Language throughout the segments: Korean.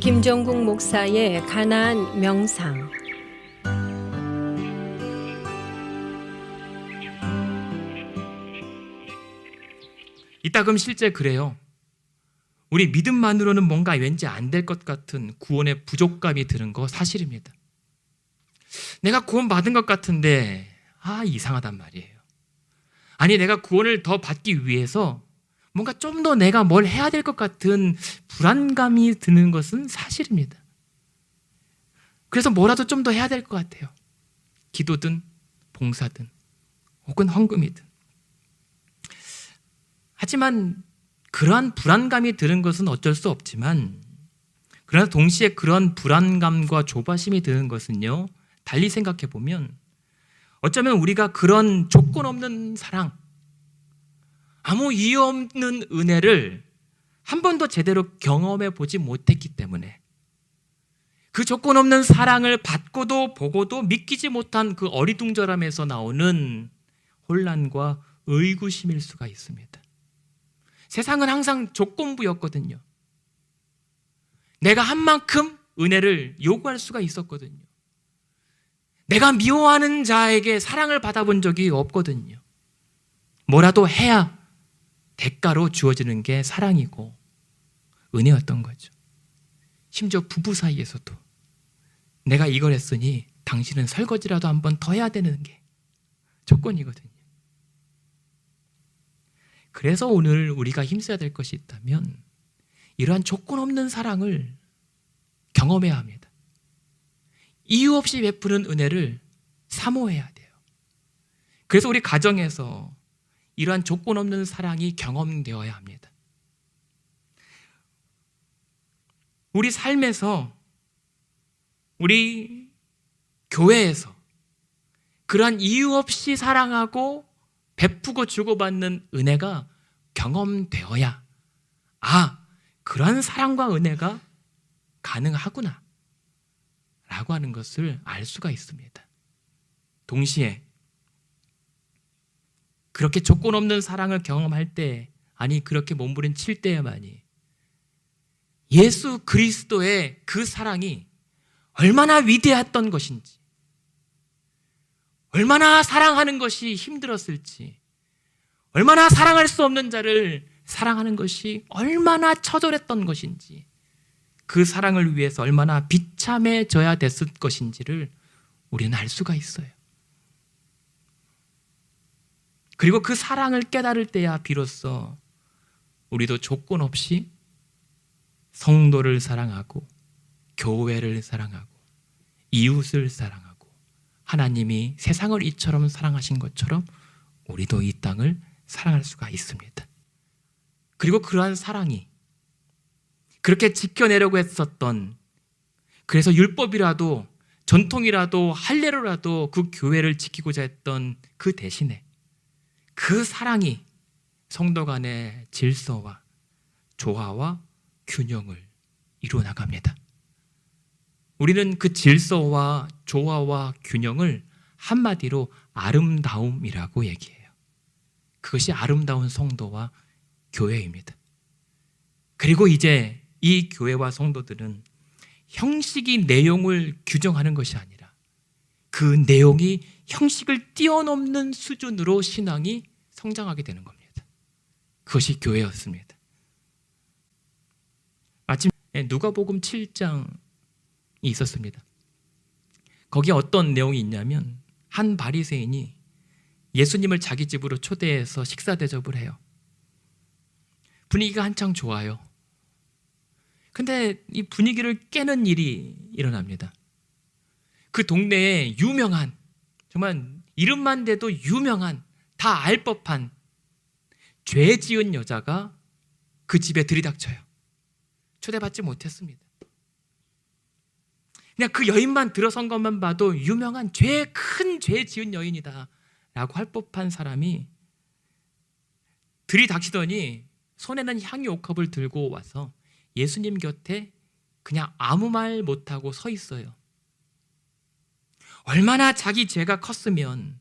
김종국 목사의 가나안 명상. 이따금 실제 그래요. 우리 믿음만으로는 뭔가 왠지 안 될 것 같은 구원의 부족감이 드는 거 사실입니다. 내가 구원 받은 것 같은데 이상하단 말이에요. 아니, 내가 구원을 더 받기 위해서 뭔가 좀 더 내가 뭘 해야 될 것 같은 불안감이 드는 것은 사실입니다. 그래서 뭐라도 좀 더 해야 될 것 같아요. 기도든 봉사든 혹은 헌금이든. 하지만 그러한 불안감이 드는 것은 어쩔 수 없지만, 그러나 동시에 그런 불안감과 조바심이 드는 것은요, 달리 생각해 보면 어쩌면 우리가 그런 조건 없는 사랑, 아무 이유 없는 은혜를 한 번도 제대로 경험해 보지 못했기 때문에, 그 조건 없는 사랑을 받고도 보고도 믿기지 못한 그 어리둥절함에서 나오는 혼란과 의구심일 수가 있습니다. 세상은 항상 조건부였거든요. 내가 한 만큼 은혜를 요구할 수가 있었거든요. 내가 미워하는 자에게 사랑을 받아본 적이 없거든요. 뭐라도 해야 대가로 주어지는 게 사랑이고 은혜였던 거죠. 심지어 부부 사이에서도 내가 이걸 했으니 당신은 설거지라도 한 번 더 해야 되는 게 조건이거든요. 그래서 오늘 우리가 힘써야 될 것이 있다면 이러한 조건 없는 사랑을 경험해야 합니다. 이유 없이 베푸는 은혜를 사모해야 돼요. 그래서 우리 가정에서 이러한 조건 없는 사랑이 경험되어야 합니다. 우리 삶에서, 우리 교회에서 그러한 이유 없이 사랑하고 베푸고 주고받는 은혜가 경험되어야 그러한 사랑과 은혜가 가능하구나 라고 하는 것을 알 수가 있습니다. 동시에 그렇게 조건 없는 사랑을 경험할 때, 그렇게 몸부림칠 때에만이 예수 그리스도의 그 사랑이 얼마나 위대했던 것인지, 얼마나 사랑하는 것이 힘들었을지, 얼마나 사랑할 수 없는 자를 사랑하는 것이 얼마나 처절했던 것인지, 그 사랑을 위해서 얼마나 비참해져야 됐을 것인지를 우리는 알 수가 있어요. 그리고 그 사랑을 깨달을 때야 비로소 우리도 조건 없이 성도를 사랑하고 교회를 사랑하고 이웃을 사랑하고 하나님이 세상을 이처럼 사랑하신 것처럼 우리도 이 땅을 사랑할 수가 있습니다. 그리고 그러한 사랑이 그렇게 지켜내려고 했었던, 그래서 율법이라도 전통이라도 할례로라도 그 교회를 지키고자 했던 그 대신에 그 사랑이 성도 간의 질서와 조화와 균형을 이루어 나갑니다. 우리는 그 질서와 조화와 균형을 한마디로 아름다움이라고 얘기해요. 그것이 아름다운 성도와 교회입니다. 그리고 이제 이 교회와 성도들은 형식이 내용을 규정하는 것이 아니라 그 내용이 형식을 뛰어넘는 수준으로 신앙이 성장하게 되는 겁니다. 그것이 교회였습니다. 마침 누가복음 7장이 있었습니다. 거기에 어떤 내용이 있냐면, 한 바리새인이 예수님을 자기 집으로 초대해서 식사 대접을 해요. 분위기가 한창 좋아요. 근데 이 분위기를 깨는 일이 일어납니다. 그 동네에 유명한, 정말 이름만 대도 유명한, 다 알 법한 죄 지은 여자가 그 집에 들이닥쳐요. 초대받지 못했습니다. 그냥 그 여인만 들어선 것만 봐도 유명한 큰 죄 지은 여인이다 라고 할 법한 사람이 들이닥치더니 손에는 향유 옥합을 들고 와서 예수님 곁에 그냥 아무 말 못하고 서 있어요. 얼마나 자기 죄가 컸으면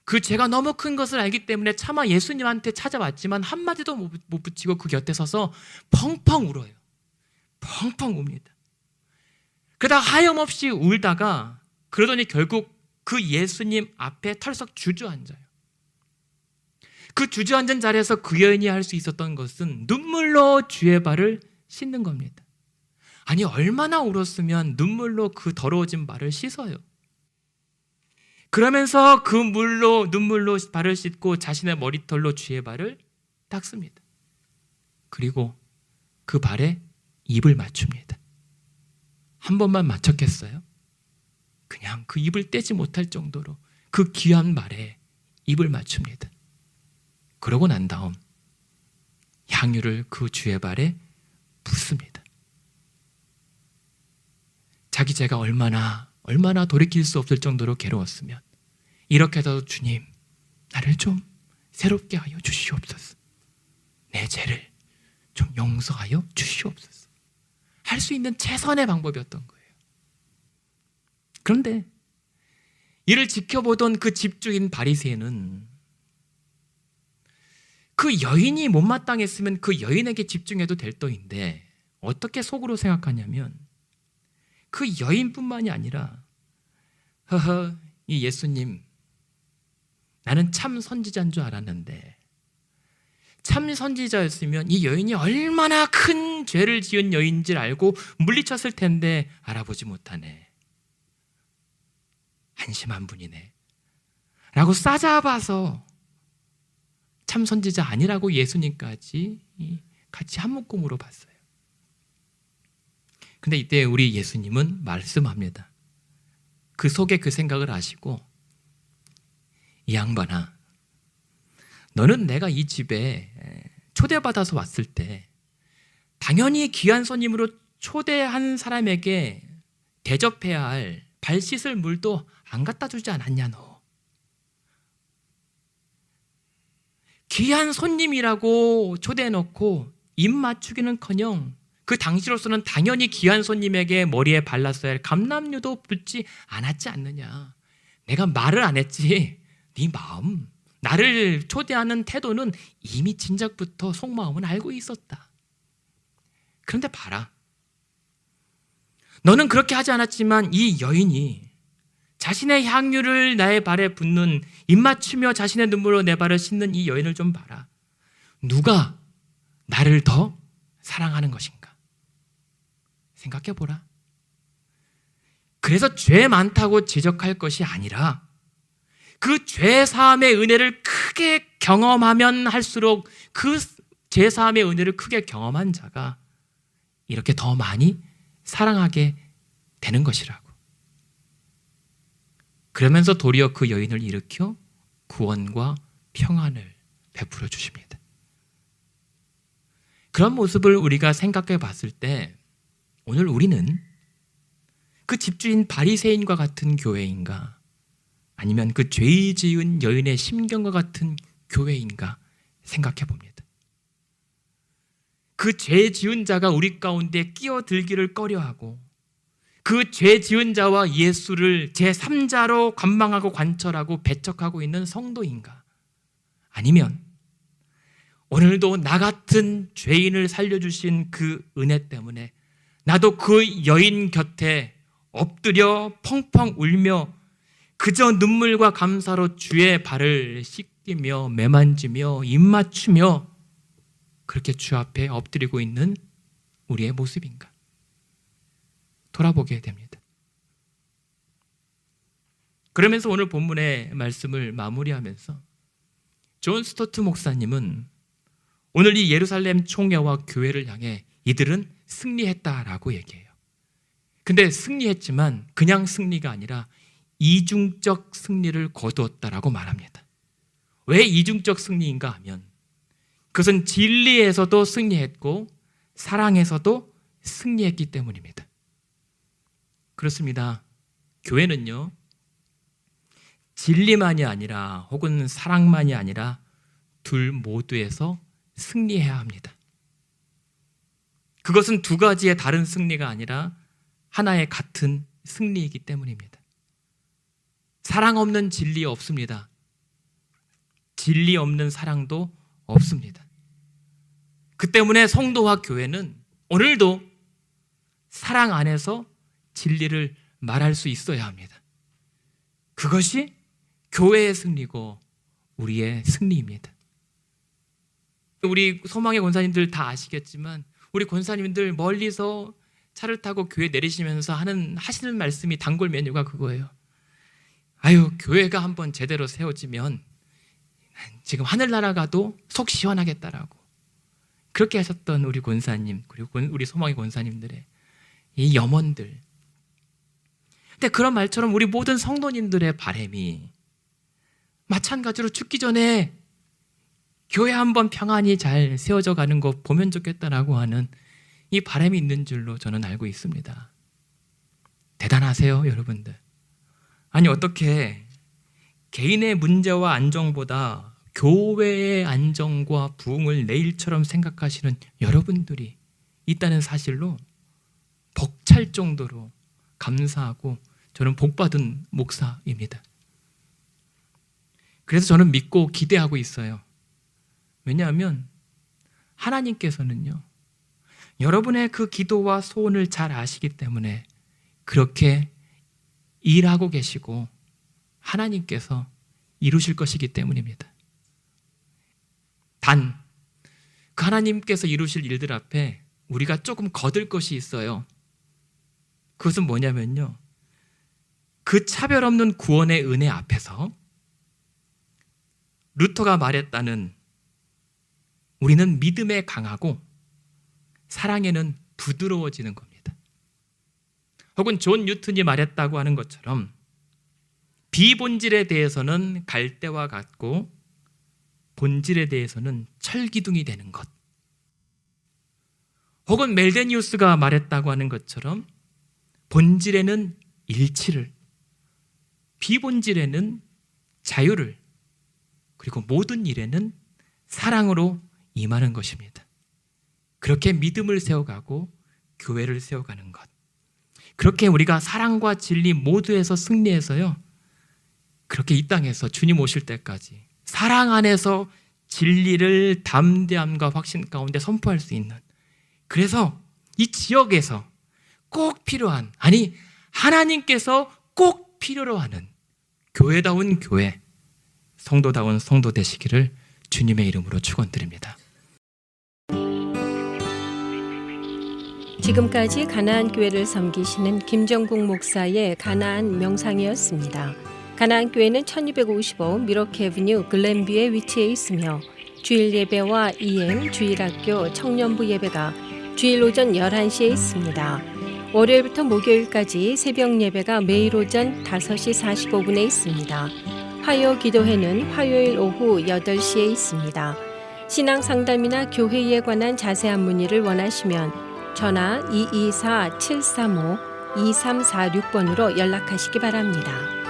그 죄가 너무 큰 것을 알기 때문에 차마 예수님한테 찾아왔지만 한마디도 못 붙이고 그 곁에 서서 펑펑 울어요. 펑펑 웁니다. 그러다가 하염없이 울다가 그러더니 결국 그 예수님 앞에 털썩 주저앉아요. 그 주저앉은 자리에서 그 여인이 할 수 있었던 것은 눈물로 주의 발을 씻는 겁니다. 아니, 얼마나 울었으면 눈물로 그 더러워진 발을 씻어요. 그러면서 그 눈물로 발을 씻고 자신의 머리털로 주의 발을 닦습니다. 그리고 그 발에 입을 맞춥니다. 한 번만 맞췄겠어요? 그냥 그 입을 떼지 못할 정도로 그 귀한 발에 입을 맞춥니다. 그러고 난 다음 향유를 그 주의 발에 붓습니다. 자기 죄가 얼마나 돌이킬 수 없을 정도로 괴로웠으면 이렇게 해서 주님, 나를 좀 새롭게 하여 주시옵소서. 내 죄를 좀 용서하여 주시옵소서. 할 수 있는 최선의 방법이었던 거예요. 그런데 이를 지켜보던 그 집주인 바리새인은 그 여인이 못마땅했으면 그 여인에게 집중해도 될 터인데 어떻게 속으로 생각하냐면 그 여인뿐만이 아니라 허허, 이 예수님, 나는 참 선지자인 줄 알았는데 참 선지자였으면 이 여인이 얼마나 큰 죄를 지은 여인인지를 알고 물리쳤을 텐데 알아보지 못하네. 한심한 분이네 라고 싸잡아서 참 선지자 아니라고 예수님까지 같이 한 묶음으로 봤어요. 근데 이때 우리 예수님은 말씀합니다. 그 속에 그 생각을 아시고, 이 양반아, 너는 내가 이 집에 초대받아서 왔을 때 당연히 귀한 손님으로 초대한 사람에게 대접해야 할 발 씻을 물도 안 갖다 주지 않았냐 너. 귀한 손님이라고 초대해놓고 입 맞추기는커녕 그 당시로서는 당연히 귀한 손님에게 머리에 발랐어야 할 감람류도 붓지 않았지 않느냐. 내가 말을 안 했지 네 마음, 나를 초대하는 태도는 이미 진작부터 속마음은 알고 있었다. 그런데 봐라, 너는 그렇게 하지 않았지만 이 여인이 자신의 향유를 나의 발에 붓는, 입 맞추며 자신의 눈물로 내 발을 씻는 이 여인을 좀 봐라. 누가 나를 더 사랑하는 것인가 생각해 보라. 그래서 죄 많다고 지적할 것이 아니라 그 죄 사함의 은혜를 크게 경험하면 할수록 그 죄 사함의 은혜를 크게 경험한 자가 이렇게 더 많이 사랑하게 되는 것이라고. 그러면서 도리어 그 여인을 일으켜 구원과 평안을 베풀어 주십니다. 그런 모습을 우리가 생각해 봤을 때 오늘 우리는 그 집주인 바리새인과 같은 교회인가, 아니면 그 죄 지은 여인의 심경과 같은 교회인가 생각해 봅니다. 그 죄 지은 자가 우리 가운데 끼어들기를 꺼려하고 그 죄 지은 자와 예수를 제3자로 관망하고 관철하고 배척하고 있는 성도인가, 아니면 오늘도 나 같은 죄인을 살려주신 그 은혜 때문에 나도 그 여인 곁에 엎드려 펑펑 울며 그저 눈물과 감사로 주의 발을 씻기며 매만지며 입맞추며 그렇게 주 앞에 엎드리고 있는 우리의 모습인가 돌아보게 됩니다. 그러면서 오늘 본문의 말씀을 마무리하면서 존 스토트 목사님은 오늘 이 예루살렘 총회와 교회를 향해 이들은 승리했다라고 얘기해요. 근데 승리했지만 그냥 승리가 아니라 이중적 승리를 거두었다라고 말합니다. 왜 이중적 승리인가 하면 그것은 진리에서도 승리했고 사랑에서도 승리했기 때문입니다. 그렇습니다. 교회는요, 진리만이 아니라 혹은 사랑만이 아니라 둘 모두에서 승리해야 합니다. 그것은 두 가지의 다른 승리가 아니라 하나의 같은 승리이기 때문입니다. 사랑 없는 진리 없습니다. 진리 없는 사랑도 없습니다. 그 때문에 성도와 교회는 오늘도 사랑 안에서 진리를 말할 수 있어야 합니다. 그것이 교회의 승리고 우리의 승리입니다. 우리 소망의 권사님들 다 아시겠지만 우리 권사님들 멀리서 차를 타고 교회 내리시면서 하시는 말씀이 단골 메뉴가 그거예요. 아유, 교회가 한번 제대로 세워지면 지금 하늘나라 가도 속 시원하겠다라고 그렇게 하셨던 우리 권사님, 그리고 우리 소망의 권사님들의 이 염원들. 근데 그런 말처럼 우리 모든 성도님들의 바람이 마찬가지로 죽기 전에 교회 한번 평안히 잘 세워져 가는 거 보면 좋겠다라고 하는 이 바람이 있는 줄로 저는 알고 있습니다. 대단하세요, 여러분들. 아니, 어떻게 개인의 문제와 안정보다 교회의 안정과 부흥을 내일처럼 생각하시는 여러분들이 있다는 사실로 벅찰 정도로 감사하고 저는 복받은 목사입니다. 그래서 저는 믿고 기대하고 있어요. 왜냐하면 하나님께서는요, 여러분의 그 기도와 소원을 잘 아시기 때문에 그렇게 일하고 계시고 하나님께서 이루실 것이기 때문입니다. 단, 그 하나님께서 이루실 일들 앞에 우리가 조금 거들 것이 있어요. 그것은 뭐냐면요, 그 차별 없는 구원의 은혜 앞에서 루터가 말했다는 우리는 믿음에 강하고 사랑에는 부드러워지는 겁니다. 혹은 존 뉴턴이 말했다고 하는 것처럼 비본질에 대해서는 갈대와 같고 본질에 대해서는 철기둥이 되는 것. 혹은 멜데니우스가 말했다고 하는 것처럼 본질에는 일치를, 비본질에는 자유를, 그리고 모든 일에는 사랑으로 임하는 것입니다. 그렇게 믿음을 세워가고 교회를 세워가는 것. 그렇게 우리가 사랑과 진리 모두에서 승리해서요, 그렇게 이 땅에서 주님 오실 때까지 사랑 안에서 진리를 담대함과 확신 가운데 선포할 수 있는, 그래서 이 지역에서 꼭 필요한, 아니 하나님께서 꼭 필요로 하는 교회다운 교회, 성도다운 성도 되시기를 주님의 이름으로 축원드립니다. 지금까지 가나안 교회를 섬기시는 김정국 목사의 가나안 명상이었습니다. 가나안 교회는 1255 미러키 애비뉴 글렌뷰에 위치해 있으며 주일 예배와 EM 주일학교 청년부 예배가 주일 오전 11시에 있습니다. 월요일부터 목요일까지 새벽 예배가 매일 오전 5시 45분에 있습니다. 화요 기도회는 화요일 오후 8시에 있습니다. 신앙 상담이나 교회에 관한 자세한 문의를 원하시면 전화 224-735-2346번으로 연락하시기 바랍니다.